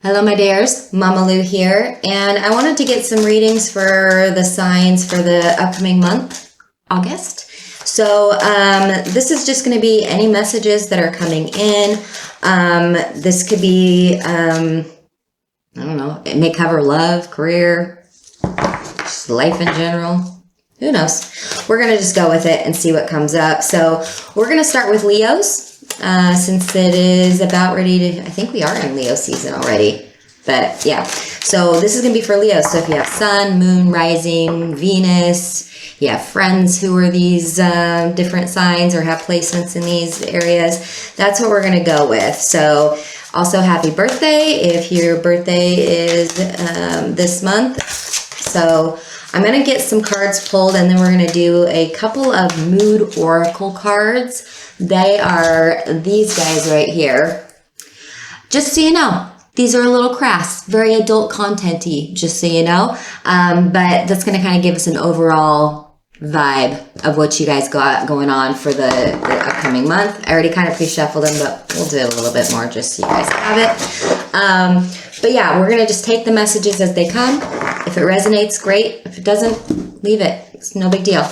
Hello, my dears. Mama Lou here, and I wanted to get some readings for the signs for the upcoming month, August. So this is just going to be any messages that are coming in. This could be, I don't know, it may cover love, career, just life in general. Who knows? We're going to just go with it and see what comes up. So we're going to start with Leos. Since it is about ready to, I think we are in Leo season already, but yeah. So this is going to be for Leo. So if you have sun, moon, rising, Venus, you have friends who are these different signs or have placements in these areas, that's what we're going to go with. So also happy birthday if your birthday is this month. So I'm going to get some cards pulled, and then we're going to do a couple of mood oracle cards. They are these guys right here. Just so you know, these are a little crass, very adult content-y, just so you know. But that's going to kind of give us an overall vibe of what you guys got going on for the upcoming month. I already kind of pre-shuffled them, but we'll do it a little bit more just so you guys have it. But yeah, we're going to just take the messages as they come. If it resonates, great. If it doesn't, leave it. It's no big deal.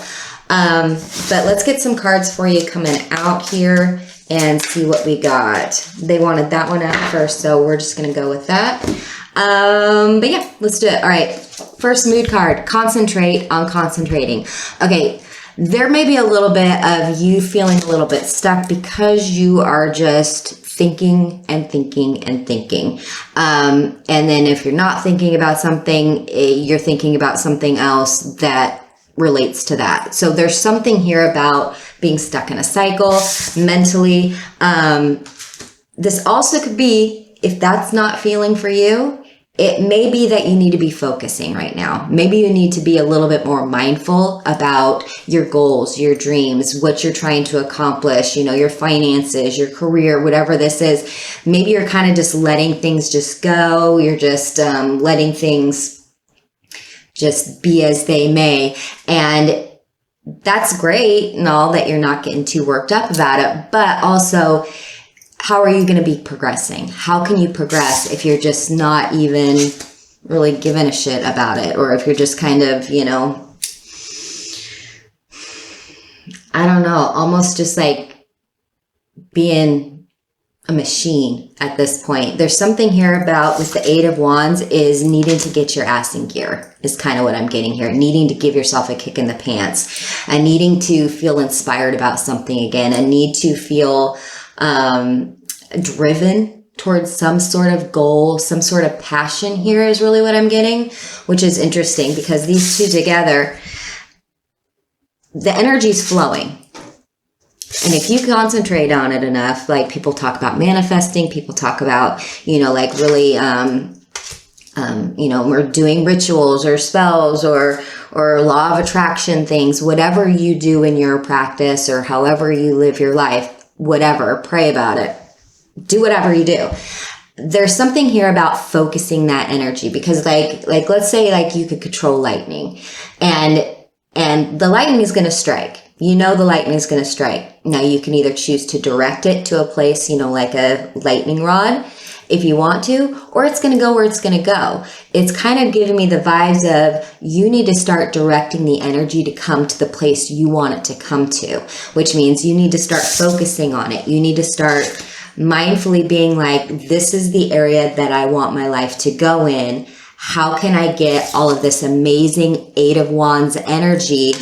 But let's get some cards for you coming out here and see what we got. They wanted that one out first, so we're just going to go with that. But yeah, let's do it. All right. First mood card, concentrate on concentrating. Okay. There may be a little bit of you feeling a little bit stuck because you are just thinking and thinking and thinking. And then if you're not thinking about something, you're thinking about something else that relates to that. So there's something here about being stuck in a cycle mentally. This also could be, if that's not feeling for you, it may be that you need to be focusing right now. Maybe you need to be a little bit more mindful about your goals, your dreams, what you're trying to accomplish, your finances, your career, whatever this is. Maybe you're kind of just letting things just go. You're just letting things just be as they may. And that's great and all that you're not getting too worked up about it, but also, how are you going to be progressing? How can you progress if you're just not even really giving a shit about it? Or if you're just kind of, I don't know, almost just like being a machine at this point. There's something here about, with the Eight of Wands, is needing to get your ass in gear is kind of what I'm getting here. Needing to give yourself a kick in the pants and needing to feel inspired about something again, and need to feel driven towards some sort of goal, some sort of passion here is really what I'm getting, which is interesting because these two together, the energy's flowing. And if you concentrate on it enough, like people talk about manifesting, people talk about, like really, we're doing rituals or spells or law of attraction things, whatever you do in your practice or however you live your life, whatever, pray about it, do whatever you do. There's something here about focusing that energy because like let's say like you could control lightning and the lightning is going to strike. The lightning is going to strike. Now you can either choose to direct it to a place, like a lightning rod if you want to, or it's going to go where it's going to go. It's kind of giving me the vibes of you need to start directing the energy to come to the place you want it to come to, which means you need to start focusing on it. You need to start mindfully being like, this is the area that I want my life to go in. How can I get all of this amazing Eight of Wands energy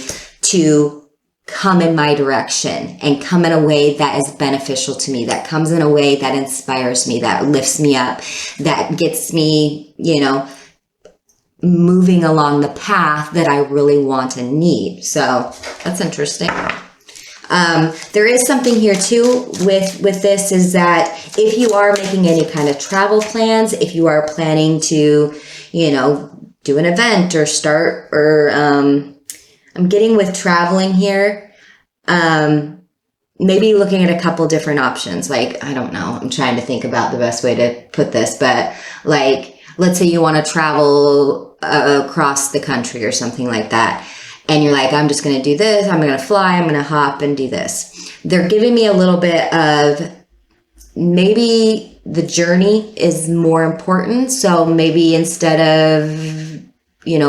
to come in my direction and come in a way that is beneficial to me, that comes in a way that inspires me, that lifts me up, that gets me, moving along the path that I really want and need. So that's interesting. There is something here too with this, is that if you are making any kind of travel plans, if you are planning to, do an event or start, or, I'm getting with traveling here, maybe looking at a couple different options. Like, I don't know, I'm trying to think about the best way to put this, but like, let's say you want to travel across the country or something like that. And you're like, I'm just going to do this. I'm going to fly. I'm going to hop and do this. They're giving me a little bit of maybe the journey is more important. So maybe instead of,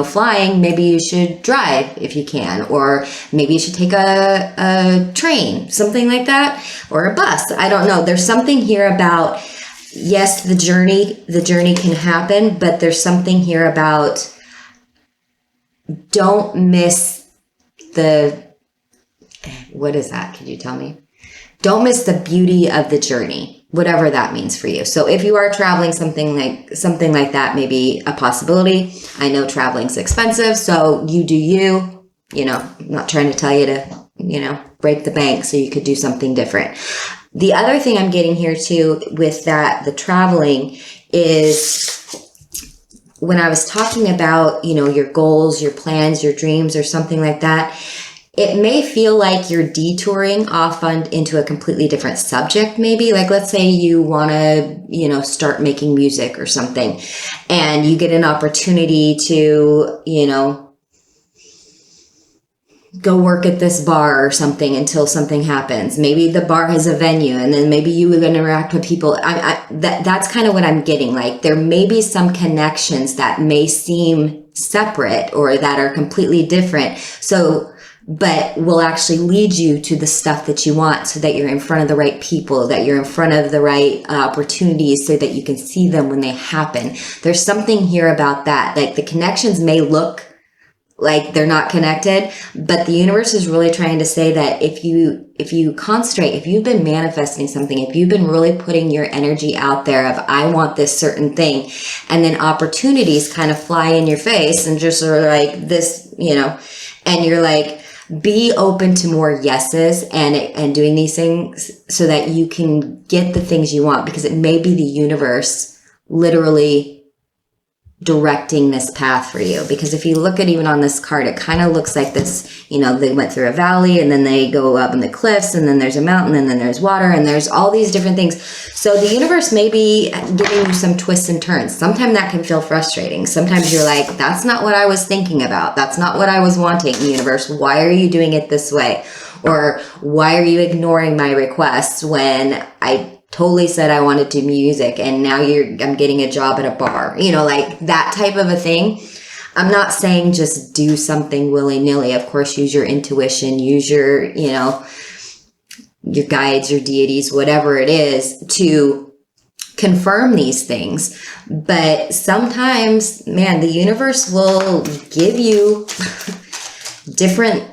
flying, maybe you should drive if you can, or maybe you should take a train, something like that, or a bus. I don't know. There's something here about, yes, the journey can happen, but there's something here about don't miss what is that? Could you tell me? Don't miss the beauty of the journey, whatever that means for you. So if you are traveling, something like that may be a possibility. I know traveling's expensive, so you do you. I'm not trying to tell you to, break the bank so you could do something different. The other thing I'm getting here too with the traveling is when I was talking about, your goals, your plans, your dreams, or something like that, it may feel like you're detouring off into a completely different subject, maybe. Like, let's say you want to, start making music or something, and you get an opportunity to, go work at this bar or something until something happens. Maybe the bar has a venue, and then maybe you would interact with people. That's kind of what I'm getting. Like, there may be some connections that may seem separate or that are completely different. But will actually lead you to the stuff that you want, so that you're in front of the right people, that you're in front of the right opportunities, so that you can see them when they happen. There's something here about that. Like, the connections may look like they're not connected, but the universe is really trying to say that if you concentrate, if you've been manifesting something, if you've been really putting your energy out there of, I want this certain thing, and then opportunities kind of fly in your face and just sort of like this, and you're like, be open to more yeses and doing these things so that you can get the things you want, because it may be the universe literally directing this path for you. Because if you look at even on this card, it kind of looks like this, they went through a valley, and then they go up in the cliffs, and then there's a mountain, and then there's water, and there's all these different things. So the universe may be giving you some twists and turns. Sometimes that can feel frustrating. Sometimes you're like, that's not what I was thinking about. That's not what I was wanting, universe. Why are you doing it this way? Or why are you ignoring my requests when I totally said I wanted to do music, and now I'm getting a job at a bar, like that type of a thing. I'm not saying just do something willy-nilly. Of course, use your intuition, use your guides, your deities, whatever it is, to confirm these things. But sometimes, man, the universe will give you different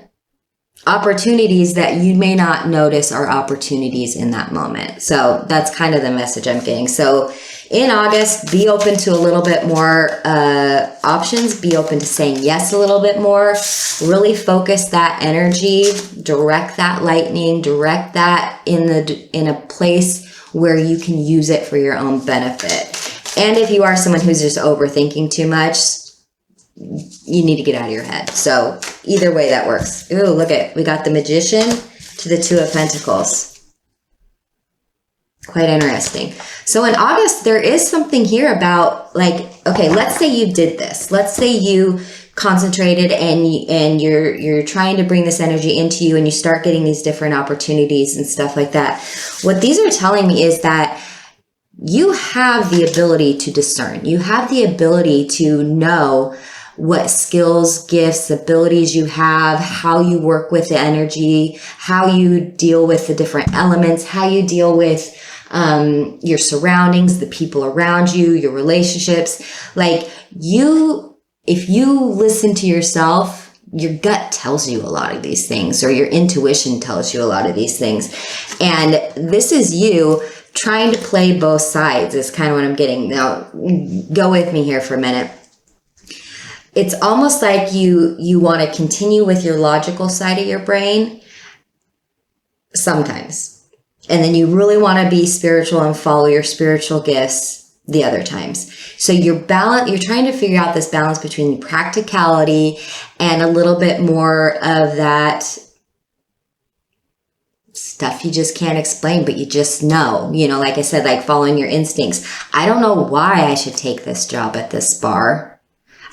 opportunities that you may not notice are opportunities in that moment. So that's kind of the message I'm getting. So in August, be open to a little bit more options. Be open to saying yes a little bit more. Really focus that energy. Direct that lightning. Direct that in a place where you can use it for your own benefit. And if you are someone who's just overthinking too much, you need to get out of your head. So either way that works. Ooh, look we got the Magician to the Two of Pentacles. Quite interesting. So in August, there is something here about, like, okay, let's say you did this. Let's say you concentrated and you're trying to bring this energy into you, and you start getting these different opportunities and stuff like that. What these are telling me is that you have the ability to discern. You have the ability to know what skills, gifts, abilities you have, how you work with the energy, how you deal with the different elements, how you deal with your surroundings, the people around you, your relationships. Like, if you listen to yourself, your gut tells you a lot of these things, or your intuition tells you a lot of these things. And this is you trying to play both sides is kind of what I'm getting. Now, go with me here for a minute. It's almost like you want to continue with your logical side of your brain sometimes. And then you really want to be spiritual and follow your spiritual gifts the other times. So you're trying to figure out this balance between practicality and a little bit more of that stuff you just can't explain, but you just know, like I said, like following your instincts. I don't know why I should take this job at this bar.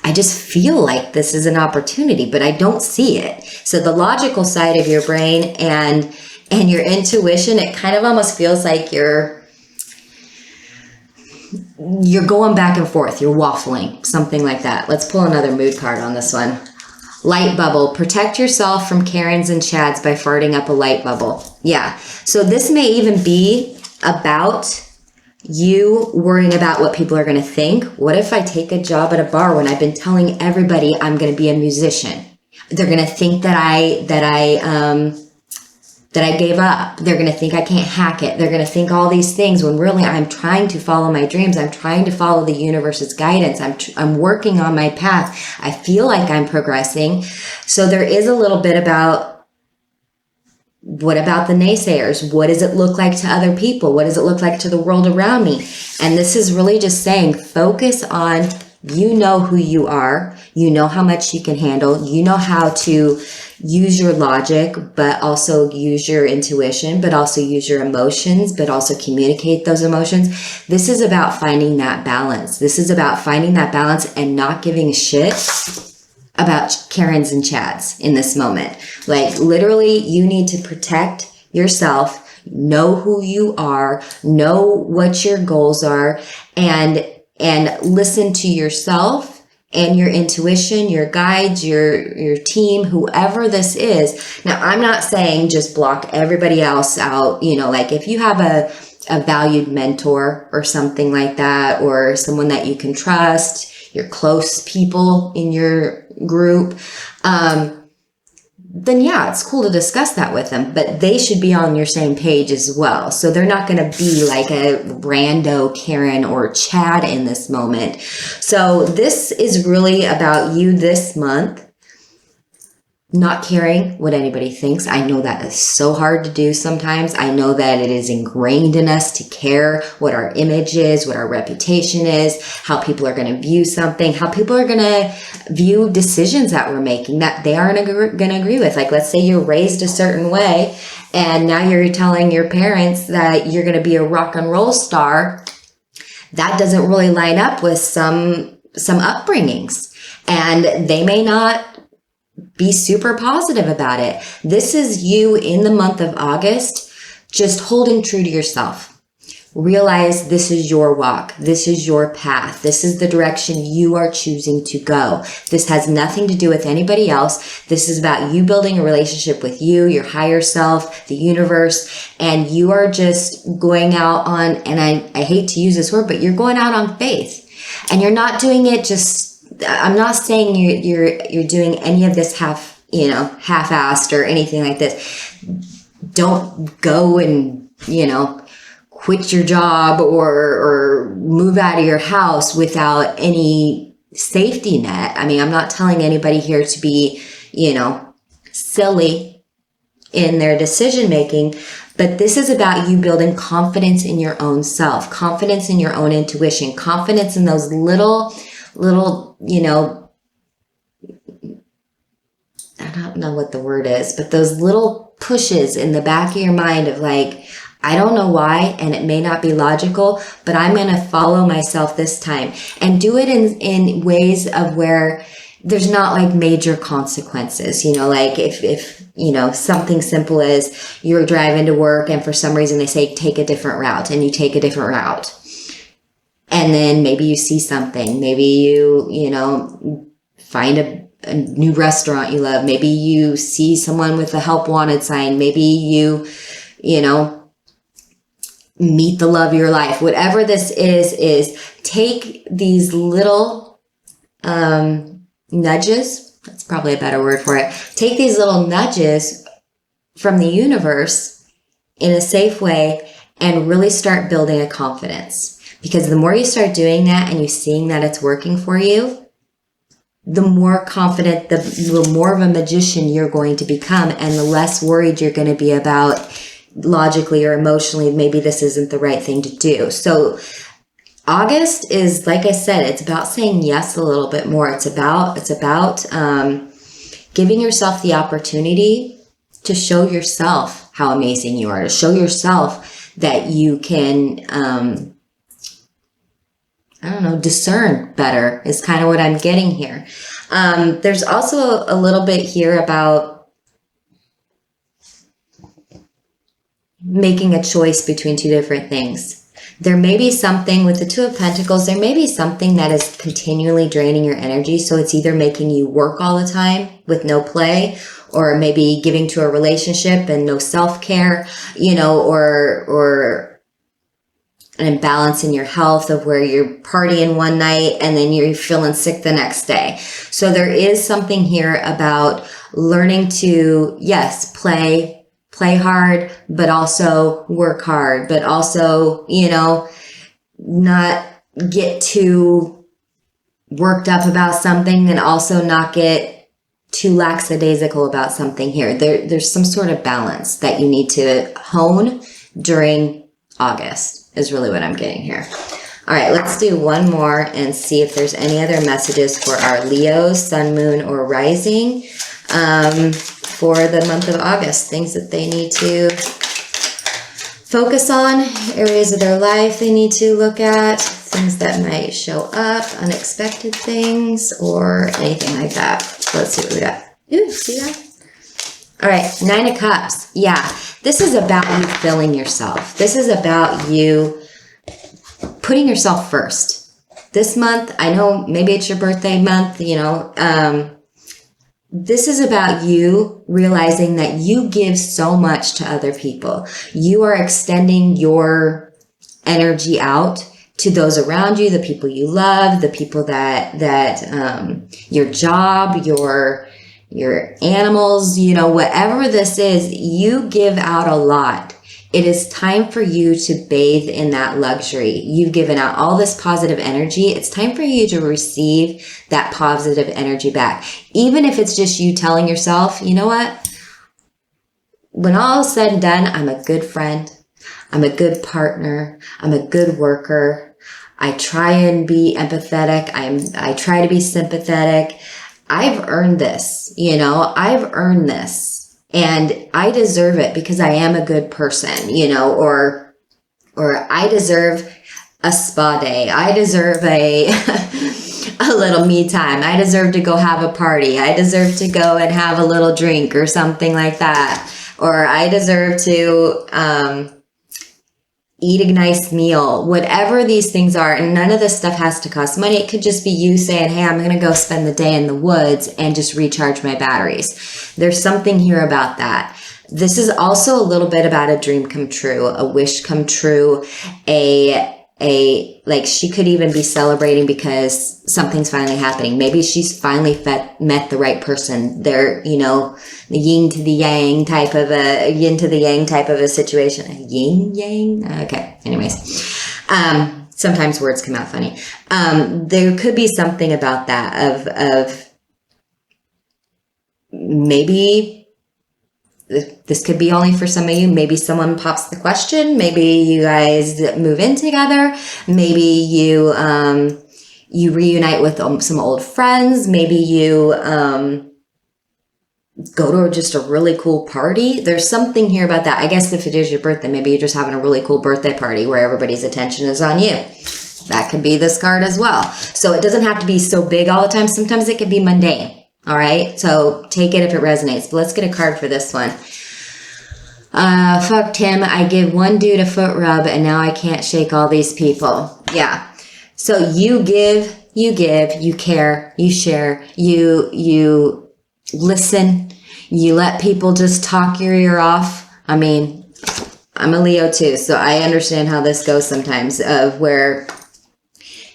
I just feel like this is an opportunity, but I don't see it. So the logical side of your brain and your intuition, it kind of almost feels like you're you're going back and forth. You're waffling, something like that. Let's pull another mood card on this one. Light bubble. Protect yourself from Karens and Chads by farting up a light bubble. Yeah. So this may even be about you worrying about what people are going to think. What if I take a job at a bar when I've been telling everybody I'm going to be a musician? They're going to think that I gave up. They're going to think I can't hack it. They're going to think all these things when really I'm trying to follow my dreams. I'm trying to follow the universe's guidance. I'm working on my path. I feel like I'm progressing. So there is a little bit about, what about the naysayers? What does it look like to other people? What does it look like to the world around me? And this is really just saying, focus on, you know who you are. You know how much you can handle. You know how to use your logic, but also use your intuition, but also use your emotions, but also communicate those emotions. This is about finding that balance. This is about finding that balance and not giving a shit about Karens and Chads in this moment. Like, literally, you need to protect yourself, know who you are, know what your goals are, and listen to yourself and your intuition, your guides, your team, whoever this is. Now, I'm not saying just block everybody else out. You know, like if you have a valued mentor or something like that, or someone that you can trust, your close people in your group, then yeah, it's cool to discuss that with them, but they should be on your same page as well. So they're not going to be like a rando Karen or Chad in this moment. So this is really about you this month, not caring what anybody thinks. I know that is so hard to do sometimes. I know that it is ingrained in us to care what our image is, what our reputation is, how people are going to view something, how people are going to view decisions that we're making that they aren't going to agree with. Like, let's say you're raised a certain way and now you're telling your parents that you're going to be a rock and roll star. That doesn't really line up with some upbringings, and they may not be super positive about it. This is you in the month of August, just holding true to yourself. Realize this is your walk. This is your path. This is the direction you are choosing to go. This has nothing to do with anybody else. This is about you building a relationship with you, your higher self, the universe, and you are just going out on, and I hate to use this word, but you're going out on faith. And you're not doing it just, I'm not saying you're doing any of this half-assed or anything like this. Don't go and, quit your job or move out of your house without any safety net. I mean, I'm not telling anybody here to be, silly in their decision making, but this is about you building confidence in your own self, confidence in your own intuition, confidence in those little, I don't know what the word is, but those little pushes in the back of your mind of like, I don't know why, and it may not be logical, but I'm going to follow myself this time, and do it in ways of where there's not like major consequences. Like if something simple as you're driving to work and for some reason they say take a different route, and you take a different route. And then maybe you see something, maybe you find a new restaurant you love. Maybe you see someone with a help wanted sign. Maybe you meet the love of your life. Whatever this is take these little nudges. That's probably a better word for it. Take these little nudges from the universe in a safe way and really start building a confidence. Because the more you start doing that and you seeing that it's working for you, the more confident, the more of a magician you're going to become, and the less worried you're going to be about logically or emotionally, maybe this isn't the right thing to do. So August is, like I said, it's about saying yes a little bit more. It's about giving yourself the opportunity to show yourself how amazing you are, to show yourself that you can, discern better is kind of what I'm getting here. There's also a little bit here about making a choice between two different things. There may be something with the Two of Pentacles, there may be something that is continually draining your energy. So it's either making you work all the time with no play, or maybe giving to a relationship and no self-care, you know, or an imbalance in your health of where you're partying one night and then you're feeling sick the next day. So there is something here about learning to, yes, play hard, but also work hard, but also, you know, not get too worked up about something and also not get too lackadaisical about something here. There's some sort of balance that you need to hone during August is really what I'm getting here. All right, let's do one more and see if there's any other messages for our Leos, Sun, Moon, or Rising for the month of August. Things that they need to focus on, areas of their life they need to look at, things that might show up, unexpected things, or anything like that. Let's see what we got. Ooh, see that? All right, 9 of Cups. Yeah, this is about you filling yourself. This is about you putting yourself first. This month, I know maybe it's your birthday month, you know, this is about you realizing that you give so much to other people. You are extending your energy out to those around you, the people you love, the people that your job, your animals, you know, whatever this is, you give out a lot. It is time for you to bathe in that luxury. You've given out all this positive energy. It's time for you to receive that positive energy back. Even if it's just you telling yourself, you know what? When all is said and done, I'm a good friend. I'm a good partner. I'm a good worker. I try and be empathetic. I try to be sympathetic. I've earned this, you know, I've earned this. And I deserve it because I am a good person, you know, or I deserve a spa day. I deserve a little me time. I deserve to go have a party. I deserve to go and have a little drink or something like that. Or I deserve to eat a nice meal, whatever these things are. And none of this stuff has to cost money. It could just be you saying, hey, I'm going to go spend the day in the woods and just recharge my batteries. There's something here about that. This is also a little bit about a dream come true, a wish come true, like she could even be celebrating because something's finally happening. Maybe she's finally met the right person. They're, you know, the yin to the yang type of a situation. Yin yang? Okay. Anyways, sometimes words come out funny. There could be something about that of maybe this could be only for some of you. Maybe someone pops the question. Maybe you guys move in together. Maybe you reunite with some old friends. Maybe you go to just a really cool party. There's something here about that. I guess if it is your birthday, maybe you're just having a really cool birthday party where everybody's attention is on you. That could be this card as well. So it doesn't have to be so big all the time. Sometimes it can be mundane. All right, so take it if it resonates. But let's get a card for this one. Fuck Tim, I give one dude a foot rub and now I can't shake all these people. Yeah. So you give, you care, you share, you listen, you let people just talk your ear off. I mean, I'm a Leo too, so I understand how this goes sometimes, of where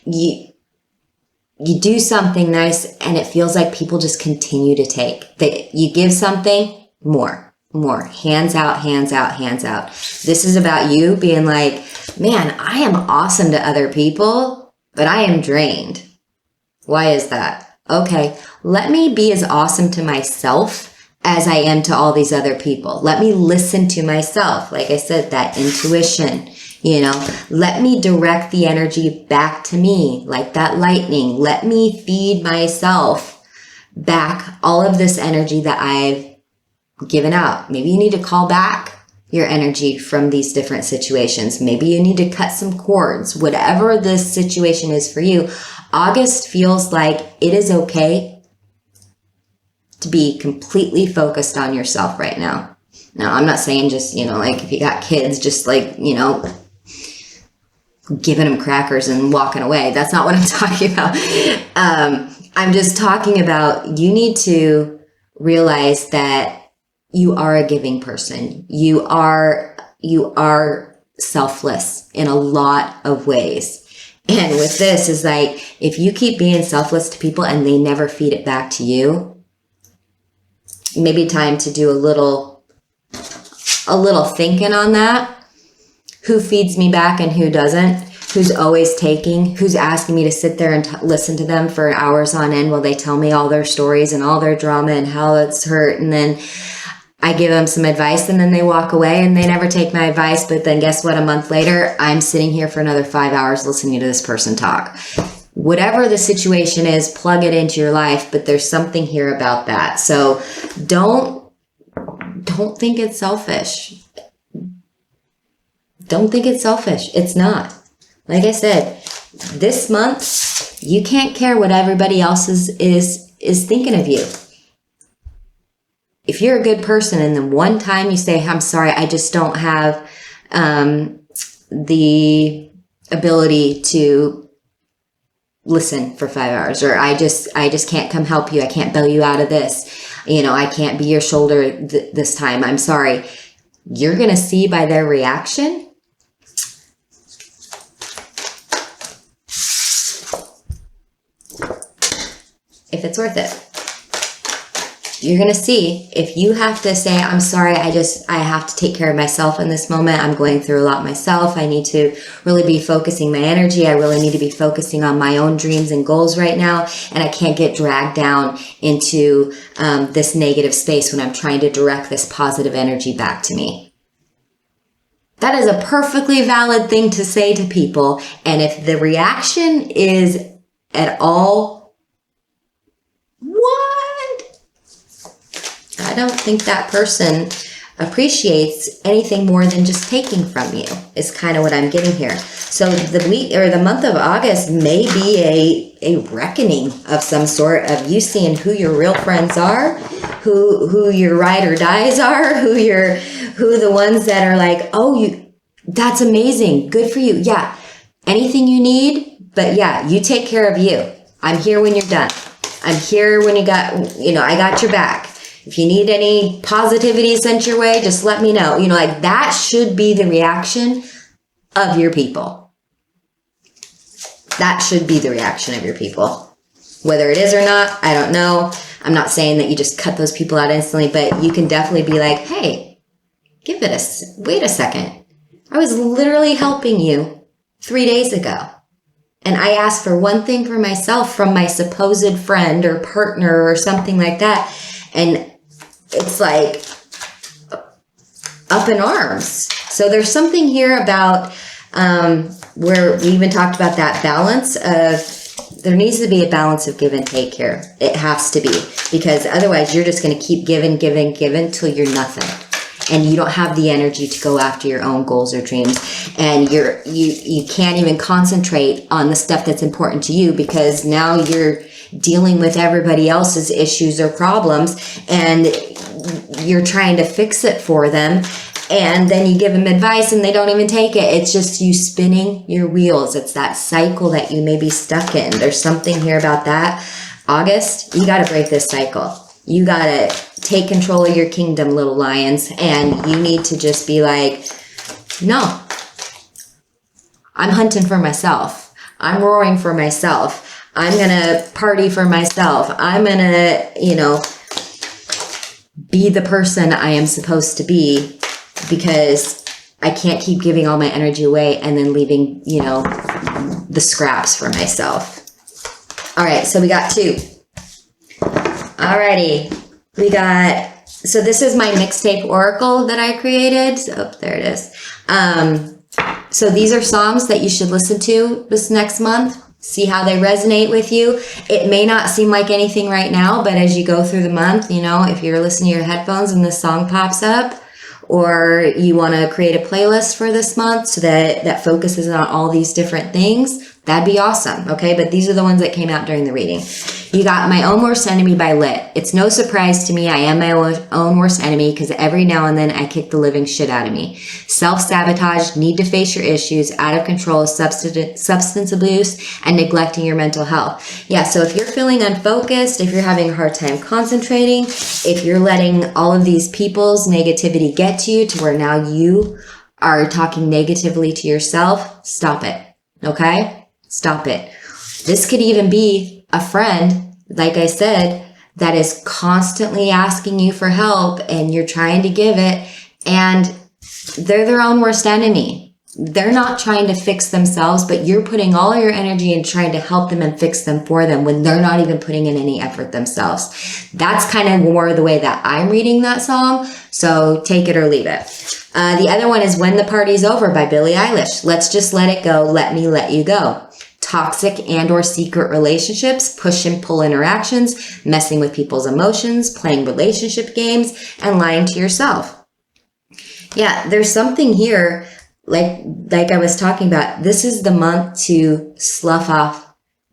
you do something nice and it feels like people just continue to take. You give something, more, hands out, hands out, hands out. This is about you being like, man, I am awesome to other people, but I am drained. Why is that? Okay, let me be as awesome to myself as I am to all these other people. Let me listen to myself. Like I said, that intuition. You know, let me direct the energy back to me like that lightning. Let me feed myself back all of this energy that I've given out. Maybe you need to call back your energy from these different situations. Maybe you need to cut some cords. Whatever this situation is for you, August feels like it is okay to be completely focused on yourself right now. Now, I'm not saying just, you know, like if you got kids, just like, you know, giving them crackers and walking away. That's not what I'm talking about. I'm just talking about you need to realize that you are a giving person. You are selfless in a lot of ways. And with this is like, if you keep being selfless to people and they never feed it back to you, maybe time to do a little thinking on that. Who feeds me back and who doesn't? Who's always taking? Who's asking me to sit there and listen to them for hours on end while they tell me all their stories and all their drama and how it's hurt, and then I give them some advice and then they walk away and they never take my advice. But then guess what? A month later, I'm sitting here for another 5 hours listening to this person talk. Whatever the situation is, plug it into your life. But there's something here about that. So don't think it's selfish. Don't think it's selfish. It's not. Like I said, this month, you can't care what everybody else is thinking of you. If you're a good person and then one time you say, I'm sorry, I just don't have the ability to listen for 5 hours, or I just can't come help you. I can't bail you out of this. I can't be your shoulder this time. I'm sorry. You're going to see by their reaction if it's worth it. You're going to see if you have to say, I'm sorry, I have to take care of myself in this moment. I'm going through a lot myself. I need to really be focusing my energy. I really need to be focusing on my own dreams and goals right now. And I can't get dragged down into this negative space when I'm trying to direct this positive energy back to me. That is a perfectly valid thing to say to people. And if the reaction is at all, what? I don't think that person appreciates anything more than just taking from you, is kind of what I'm getting here. So the week or the month of August may be a reckoning of some sort, of you seeing who your real friends are, who your ride or dies are, who the ones that are like, oh, that's amazing, good for you. Yeah, anything you need, but yeah, you take care of you. I'm here when you're done. I'm here when I got your back. If you need any positivity sent your way, just let me know. Like that should be the reaction of your people. That should be the reaction of your people. Whether it is or not, I don't know. I'm not saying that you just cut those people out instantly, but you can definitely be like, hey, wait a second. I was literally helping you 3 days ago. And I asked for one thing for myself from my supposed friend or partner or something like that. And it's like up in arms. So there's something here about where we even talked about that balance of, there needs to be a balance of give and take here. It has to be, because otherwise you're just going to keep giving till you're nothing. And you don't have the energy to go after your own goals or dreams. And you can't even concentrate on the stuff that's important to you, because now you're dealing with everybody else's issues or problems and you're trying to fix it for them. And then you give them advice and they don't even take it. It's just you spinning your wheels. It's that cycle that you may be stuck in. There's something here about that. August, you got to break this cycle. You got to take control of your kingdom, little lions. And you need to just be like, no, I'm hunting for myself. I'm roaring for myself. I'm going to party for myself. I'm going to, be the person I am supposed to be, because I can't keep giving all my energy away and then leaving, the scraps for myself. All right. So we got 2. Alrighty, so this is my mixtape oracle that I created. Oh, there it is. So these are songs that you should listen to this next month. See how they resonate with you. It may not seem like anything right now, but as you go through the month, if you're listening to your headphones and this song pops up, or you want to create a playlist for this month so that focuses on all these different things, that'd be awesome. Okay. But these are the ones that came out during the reading. You got My Own Worst Enemy by Lit. It's no surprise to me I am my own worst enemy because every now and then I kick the living shit out of me. Self-sabotage, need to face your issues, out of control, substance abuse, and neglecting your mental health. Yeah, so if you're feeling unfocused, if you're having a hard time concentrating, if you're letting all of these people's negativity get to you to where now you are talking negatively to yourself, stop it. Okay? Stop it. This could even be a friend, like I said, that is constantly asking you for help and you're trying to give it, and they're their own worst enemy. They're not trying to fix themselves, but you're putting all your energy in trying to help them and fix them for them when they're not even putting in any effort themselves. That's kind of more the way that I'm reading that song. So take it or leave it. The other one is When the Party's Over by Billie Eilish. Let's just let it go. Let me let you go. Toxic and or secret relationships, push and pull interactions, messing with people's emotions, playing relationship games, and lying to yourself. Yeah, there's something here, like I was talking about. This is the month to slough off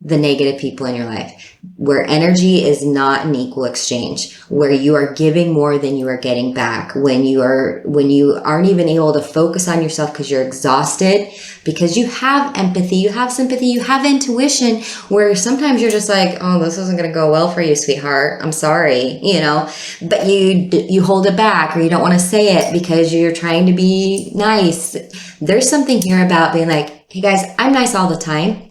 the negative people in your life, where energy is not an equal exchange, where you are giving more than you are getting back, when you aren't even able to focus on yourself because you're exhausted, because you have empathy, you have sympathy, you have intuition, where sometimes you're just like, oh, this isn't going to go well for you, sweetheart. I'm sorry, but you hold it back, or you don't want to say it because you're trying to be nice. There's something here about being like, hey guys, I'm nice all the time.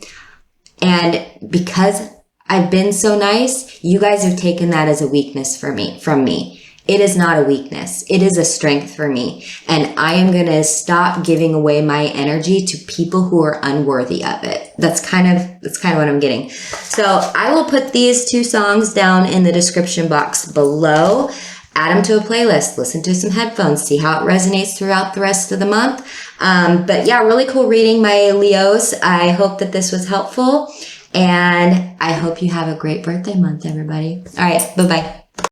And because I've been so nice, you guys have taken that as a weakness from me. It is not a weakness. It is a strength for me. And I am going to stop giving away my energy to people who are unworthy of it. That's kind of what I'm getting. So I will put these two songs down in the description box below. Add them to a playlist, listen to some headphones, see how it resonates throughout the rest of the month. But yeah, really cool reading, my Leos. I hope that this was helpful, and I hope you have a great birthday month, everybody. All right, bye-bye.